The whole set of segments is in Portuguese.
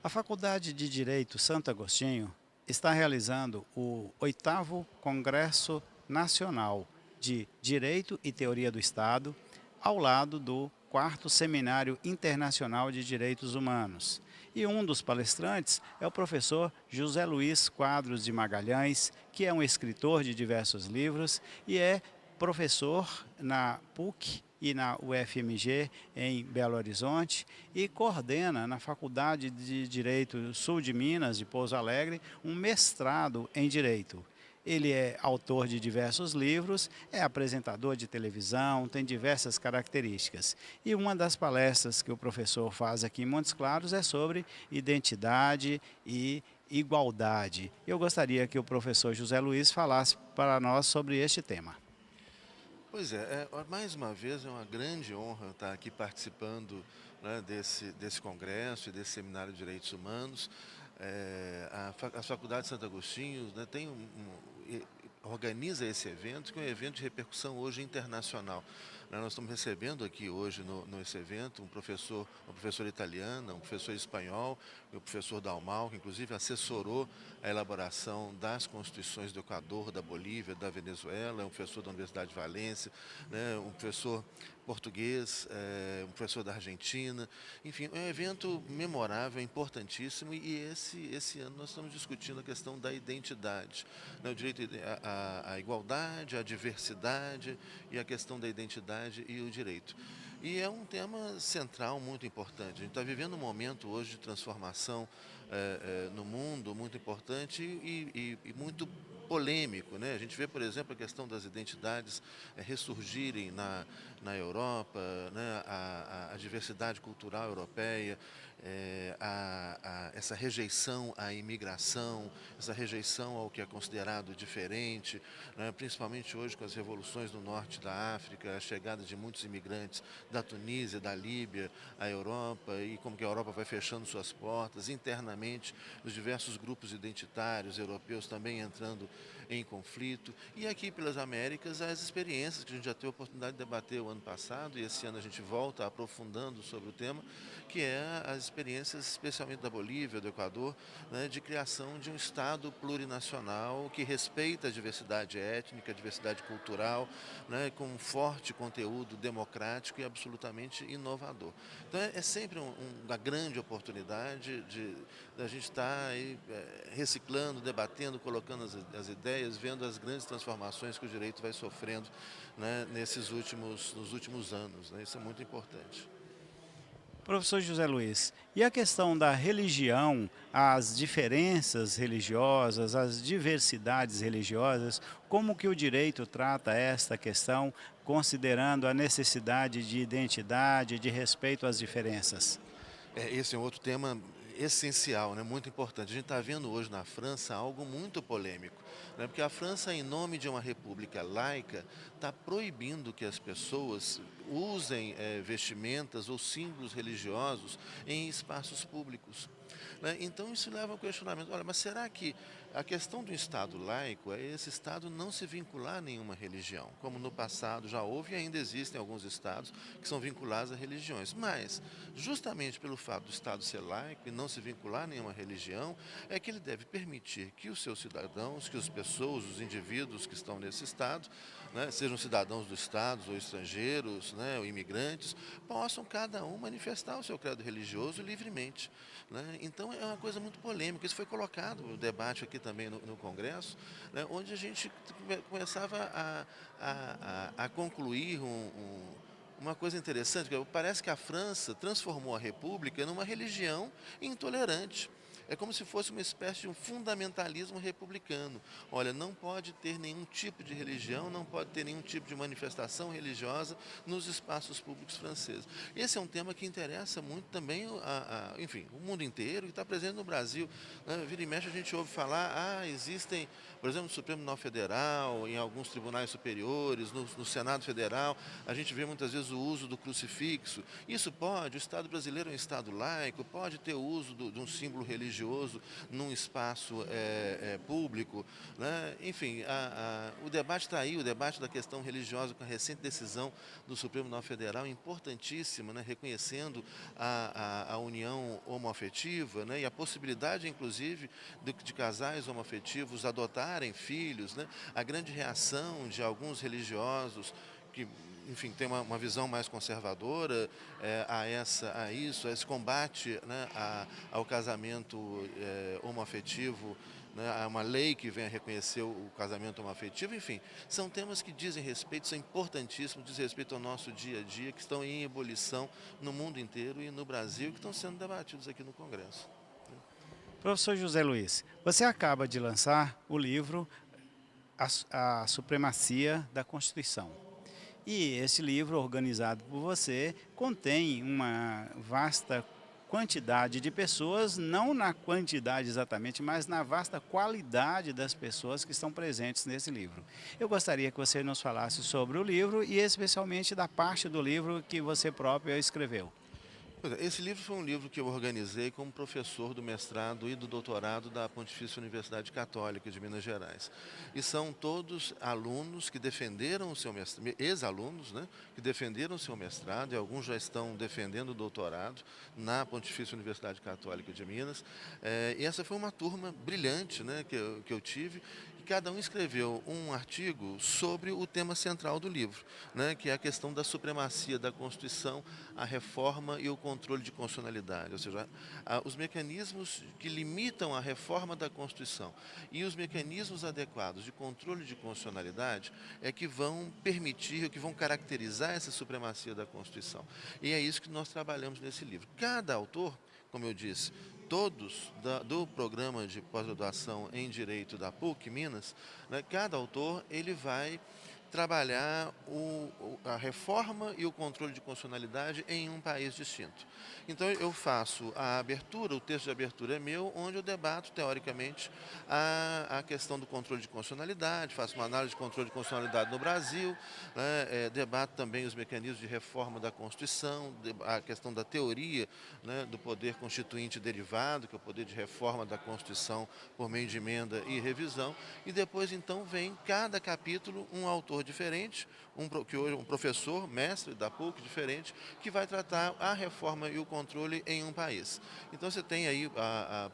A Faculdade de Direito Santo Agostinho está realizando o 8º Congresso Nacional de Direito e Teoria do Estado, ao lado do 4º Seminário Internacional de Direitos Humanos. E um dos palestrantes é o professor José Luiz Quadros de Magalhães, que é um escritor de diversos livros e é professor na PUC e na UFMG em Belo Horizonte e coordena na Faculdade de Direito Sul de Minas, de Pouso Alegre, um mestrado em Direito. Ele é autor de diversos livros, é apresentador de televisão, tem diversas características. E uma das palestras que o professor faz aqui em Montes Claros é sobre identidade e igualdade. Eu gostaria que o professor José Luiz falasse para nós sobre este tema. Pois é, mais uma vez é uma grande honra estar aqui participando, né, desse congresso e desse seminário de direitos humanos. A Faculdade de Santo Agostinho, né, organiza esse evento, que é um evento de repercussão hoje internacional. Nós estamos recebendo aqui hoje nesse evento uma professora italiana, um professor espanhol e o professor Dalmau, que inclusive assessorou a elaboração das constituições do Equador, da Bolívia, da Venezuela, um professor da Universidade de Valência, né, um professor português, um professor da Argentina. Enfim, é um evento memorável, importantíssimo, e esse ano nós estamos discutindo a questão da identidade, né, o direito à igualdade, à diversidade e a questão da identidade e o direito. E é um tema central muito importante. A gente está vivendo um momento hoje de transformação no mundo muito importante e muito polêmico, né? A gente vê, por exemplo, a questão das identidades ressurgirem na Europa, né? A diversidade cultural europeia, essa rejeição à imigração, essa rejeição ao que é considerado diferente, né? Principalmente hoje com as revoluções no norte da África, a chegada de muitos imigrantes da Tunísia, da Líbia, à Europa, e como que a Europa vai fechando suas portas internamente, os diversos grupos identitários europeus também entrando em conflito. E aqui pelas Américas, as experiências que a gente já teve a oportunidade de debater o ano passado, e esse ano a gente volta aprofundando sobre o tema, que é as experiências, especialmente da Bolívia, do Equador, né, de criação de um Estado plurinacional que respeita a diversidade étnica, a diversidade cultural, né, com um forte conteúdo democrático e absolutamente inovador. Então é sempre uma grande oportunidade de a gente estar aí, reciclando, debatendo, colocando as ideias, vendo as grandes transformações que o direito vai sofrendo, né, nos últimos anos, né? Isso é muito importante. Professor José Luiz, e a questão da religião, as diferenças religiosas, as diversidades religiosas, como que o direito trata esta questão, considerando a necessidade de identidade, de respeito às diferenças? Esse é um outro tema essencial, né, muito importante. A gente está vendo hoje na França algo muito polêmico, né, porque a França, em nome de uma república laica, está proibindo que as pessoas usem vestimentas ou símbolos religiosos em espaços públicos, né? Então isso leva ao questionamento, olha, mas será que a questão do Estado laico é esse Estado não se vincular a nenhuma religião, como no passado já houve e ainda existem alguns Estados que são vinculados a religiões, mas justamente pelo fato do Estado ser laico e não se vincular a nenhuma religião, é que ele deve permitir que os seus cidadãos, que as pessoas, os indivíduos que estão nesse Estado, né, sejam cidadãos do Estado ou estrangeiros, né, ou imigrantes, possam cada um manifestar o seu credo religioso livremente, né? Então é uma coisa muito polêmica. Isso foi colocado no debate aqui também no Congresso, né, onde a gente começava a concluir uma coisa interessante, que parece que a França transformou a República numa religião intolerante. É como se fosse uma espécie de um fundamentalismo republicano. Olha, não pode ter nenhum tipo de religião, não pode ter nenhum tipo de manifestação religiosa nos espaços públicos franceses. Esse é um tema que interessa muito também, enfim, o mundo inteiro e está presente no Brasil, né? Vira e mexe a gente ouve falar, existem, por exemplo, no Supremo Tribunal Federal, em alguns tribunais superiores, no Senado Federal, a gente vê muitas vezes o uso do crucifixo. Isso pode, o Estado brasileiro é um Estado laico, pode ter o uso de um símbolo religioso religioso num espaço público, né? Enfim, o debate está aí, o debate da questão religiosa com a recente decisão do Supremo Tribunal Federal, importantíssima, né? Reconhecendo a união homoafetiva, né? E a possibilidade, inclusive, de casais homoafetivos adotarem filhos, né? A grande reação de alguns religiosos que, enfim, tem uma visão mais conservadora a esse combate, né, ao casamento homoafetivo, né, há uma lei que vem a reconhecer o casamento homoafetivo, enfim, são temas que dizem respeito, são importantíssimos, dizem respeito ao nosso dia a dia, que estão em ebulição no mundo inteiro e no Brasil, que estão sendo debatidos aqui no Congresso. Professor José Luiz, você acaba de lançar o livro A Supremacia da Constituição. E esse livro, organizado por você, contém uma vasta quantidade de pessoas, não na quantidade exatamente, mas na vasta qualidade das pessoas que estão presentes nesse livro. Eu gostaria que você nos falasse sobre o livro e especialmente da parte do livro que você próprio escreveu. Pois é, esse livro foi um livro que eu organizei como professor do mestrado e do doutorado da Pontifícia Universidade Católica de Minas Gerais. E são todos alunos que defenderam o seu mestrado, ex-alunos, né, que defenderam o seu mestrado, e alguns já estão defendendo o doutorado na Pontifícia Universidade Católica de Minas. E essa foi uma turma brilhante, né, que eu tive, e cada um escreveu um artigo sobre o tema central do livro, né, que é a questão da supremacia da Constituição, a reforma e o controle de constitucionalidade, ou seja, os mecanismos que limitam a reforma da Constituição e os mecanismos adequados de controle de constitucionalidade é que vão permitir, que vão caracterizar essa supremacia da Constituição. E é isso que nós trabalhamos nesse livro. Cada autor, como eu disse, todos do programa de pós-graduação em Direito da PUC Minas, né, cada autor ele vai trabalhar a reforma e o controle de constitucionalidade em um país distinto. Então eu faço a abertura, o texto de abertura é meu, onde eu debato teoricamente a questão do controle de constitucionalidade, faço uma análise de controle de constitucionalidade no Brasil, né, debato também os mecanismos de reforma da Constituição, a questão da teoria, né, do poder constituinte derivado, que é o poder de reforma da Constituição por meio de emenda e revisão, e depois então vem cada capítulo um autor diferente, um professor, mestre da PUC diferente, que vai tratar a reforma e o controle em um país. Então você tem aí,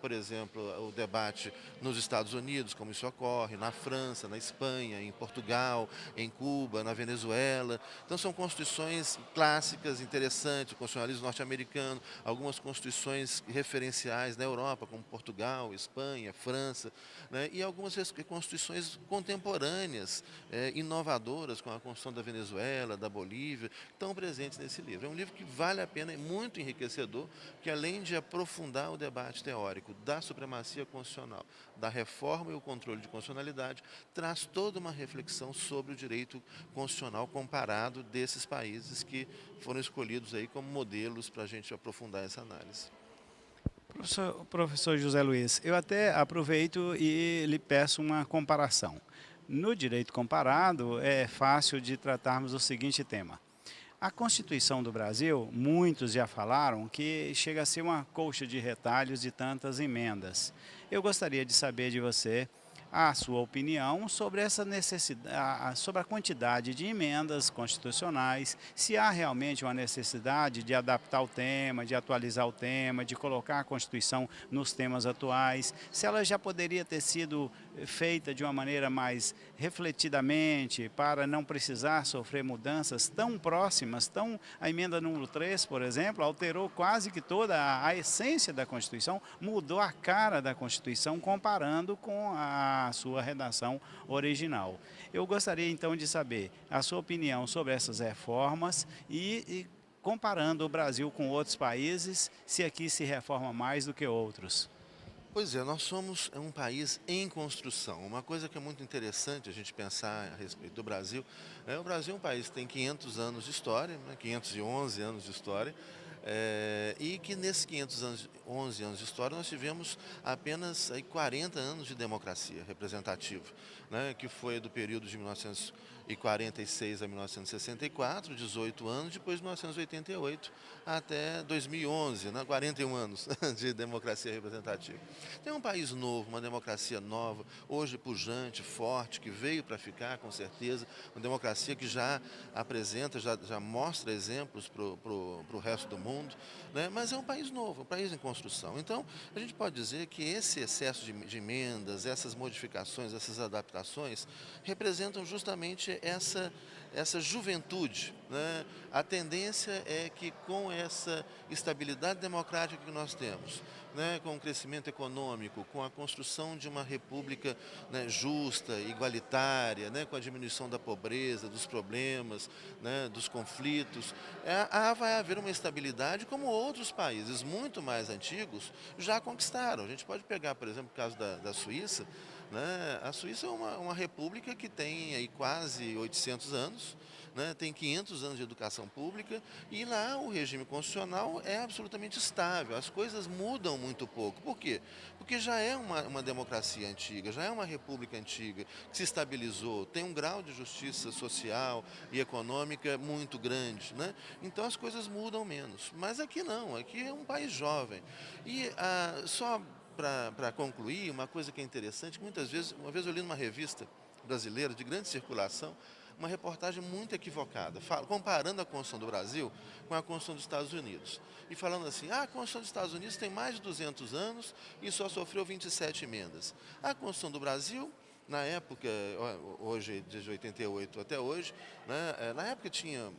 por exemplo, o debate nos Estados Unidos, como isso ocorre, na França, na Espanha, em Portugal, em Cuba, na Venezuela. Então são constituições clássicas, interessantes, o constitucionalismo norte-americano, algumas constituições referenciais na Europa, como Portugal, Espanha, França, né, e algumas constituições contemporâneas, inovadoras, como a Constituição da Venezuela, da Bolívia, estão presentes nesse livro. É um livro que vale a pena, é muito enriquecedor, que além de aprofundar o debate teórico da supremacia constitucional, da reforma e o controle de constitucionalidade, traz toda uma reflexão sobre o direito constitucional comparado desses países que foram escolhidos aí como modelos para a gente aprofundar essa análise. Professor José Luiz, eu até aproveito e lhe peço uma comparação. No direito comparado, é fácil de tratarmos o seguinte tema. A Constituição do Brasil, muitos já falaram que chega a ser uma colcha de retalhos de tantas emendas. Eu gostaria de saber de você a sua opinião sobre essa necessidade, sobre a quantidade de emendas constitucionais, se há realmente uma necessidade de adaptar o tema, de atualizar o tema, de colocar a Constituição nos temas atuais, se ela já poderia ter sido feita de uma maneira mais refletidamente, para não precisar sofrer mudanças tão próximas, a emenda número 3, por exemplo, alterou quase que toda a essência da Constituição, mudou a cara da Constituição comparando com a sua redação original. Eu gostaria então de saber a sua opinião sobre essas reformas e comparando o Brasil com outros países, se aqui se reforma mais do que outros. Pois é, nós somos um país em construção. Uma coisa que é muito interessante a gente pensar a respeito do Brasil, o Brasil é um país que tem 500 anos de história, né, 511 anos de história, e que nesses 511 anos de história nós tivemos apenas aí, 40 anos de democracia representativa, né, que foi do período de 1946 a 1964, 18 anos, depois de 1988 até 2011, né? 41 anos de democracia representativa. Tem um país novo, uma democracia nova, hoje pujante, forte, que veio para ficar, com certeza, uma democracia que já apresenta, já mostra exemplos para o resto do mundo, né? Mas é um país novo, um país em construção. Então, a gente pode dizer que esse excesso de emendas, essas modificações, essas adaptações, representam justamente essa juventude, né? A tendência é que com essa estabilidade democrática que nós temos, né, com o crescimento econômico, com a construção de uma república, né, justa, igualitária, né, com a diminuição da pobreza, dos problemas, né, dos conflitos, vai haver uma estabilidade como outros países muito mais antigos já conquistaram. A gente pode pegar, por exemplo, o caso da Suíça, né? A Suíça é uma república que tem aí quase 800 anos, né? Tem 500 anos de educação pública e lá o regime constitucional é absolutamente estável. As coisas mudam muito pouco. Por quê? Porque já é uma democracia antiga, já é uma república antiga, que se estabilizou, tem um grau de justiça social e econômica muito grande, né? Então as coisas mudam menos. Mas aqui não, aqui é um país jovem. E só para concluir, uma coisa que é interessante, muitas vezes, uma vez eu li numa revista brasileira de grande circulação, uma reportagem muito equivocada, comparando a Constituição do Brasil com a Constituição dos Estados Unidos. E falando assim, a Constituição dos Estados Unidos tem mais de 200 anos e só sofreu 27 emendas. A Constituição do Brasil, na época, hoje, desde 88 até hoje, né, na época tinha,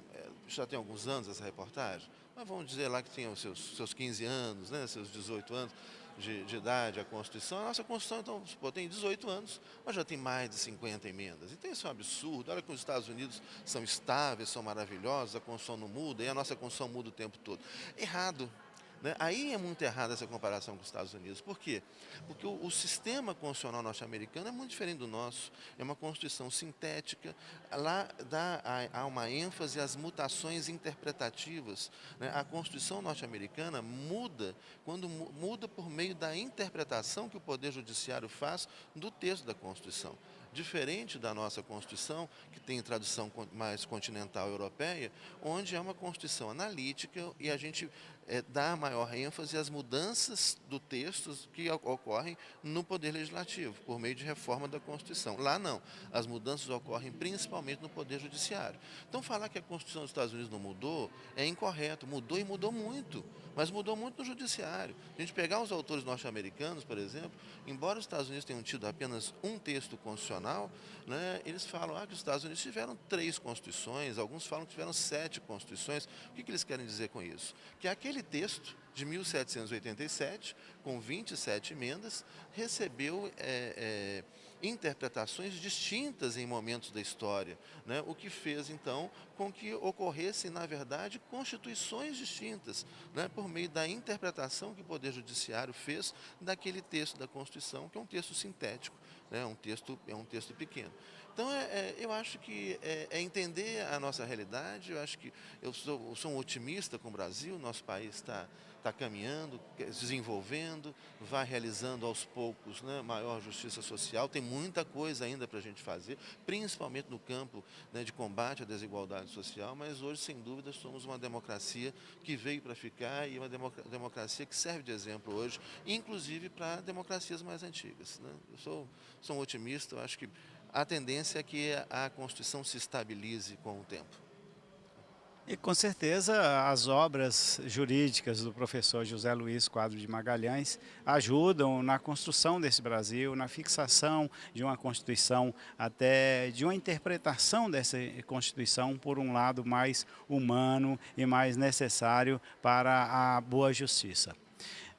já tem alguns anos essa reportagem, mas vamos dizer lá que tinha os seus 15 anos, né, seus 18 anos, de idade, a Constituição. A nossa Constituição, então, pô, tem 18 anos, mas já tem mais de 50 emendas. Então isso é um absurdo. Olha que os Estados Unidos são estáveis, são maravilhosos, a Constituição não muda, e a nossa Constituição muda o tempo todo. Errado. Né? Aí é muito errada essa comparação com os Estados Unidos. Por quê? Porque o sistema constitucional norte-americano é muito diferente do nosso. É uma Constituição sintética. Lá há uma ênfase às mutações interpretativas. Né? A Constituição norte-americana muda quando muda por meio da interpretação que o Poder Judiciário faz do texto da Constituição. Diferente da nossa Constituição, que tem tradução mais continental europeia, onde é uma Constituição analítica e a gente dá maior ênfase às mudanças do texto que ocorrem no Poder Legislativo, por meio de reforma da Constituição. Lá não, as mudanças ocorrem principalmente no Poder Judiciário. Então falar que a Constituição dos Estados Unidos não mudou é incorreto, mudou e mudou muito, mas mudou muito no Judiciário. A gente pegar os autores norte-americanos, por exemplo, embora os Estados Unidos tenham tido apenas um texto constitucional, né, eles falam que os Estados Unidos tiveram 3 constituições, alguns falam que tiveram 7 constituições. O que eles querem dizer com isso? Que aquele texto de 1787, com 27 emendas, recebeu interpretações distintas em momentos da história, né? O que fez, então, com que ocorressem, na verdade, constituições distintas, né? Por meio da interpretação que o Poder Judiciário fez daquele texto da Constituição, que é um texto sintético, né? É um texto pequeno. Então, eu acho que é entender a nossa realidade. Eu acho que eu sou um otimista com o Brasil. Nosso país está caminhando, desenvolvendo, vai realizando aos poucos, né, maior justiça social. Tem muita coisa ainda para a gente fazer, principalmente no campo, né, de combate à desigualdade social, mas hoje, sem dúvida, somos uma democracia que veio para ficar e uma democracia que serve de exemplo hoje, inclusive para democracias mais antigas. Né? Eu sou um otimista. Eu acho que a tendência é que a Constituição se estabilize com o tempo. E com certeza as obras jurídicas do professor José Luiz Quadros de Magalhães ajudam na construção desse Brasil, na fixação de uma Constituição, até de uma interpretação dessa Constituição por um lado mais humano e mais necessário para a boa justiça.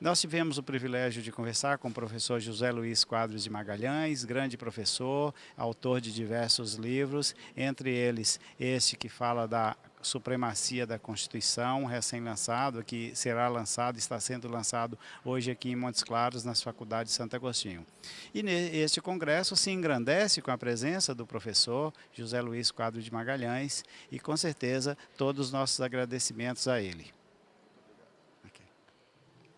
Nós tivemos o privilégio de conversar com o professor José Luiz Quadros de Magalhães, grande professor, autor de diversos livros, entre eles este que fala da supremacia da Constituição, recém-lançado, que será lançado, está sendo lançado hoje aqui em Montes Claros, nas faculdades de Santo Agostinho. E este congresso se engrandece com a presença do professor José Luiz Quadros de Magalhães e, com certeza, todos os nossos agradecimentos a ele.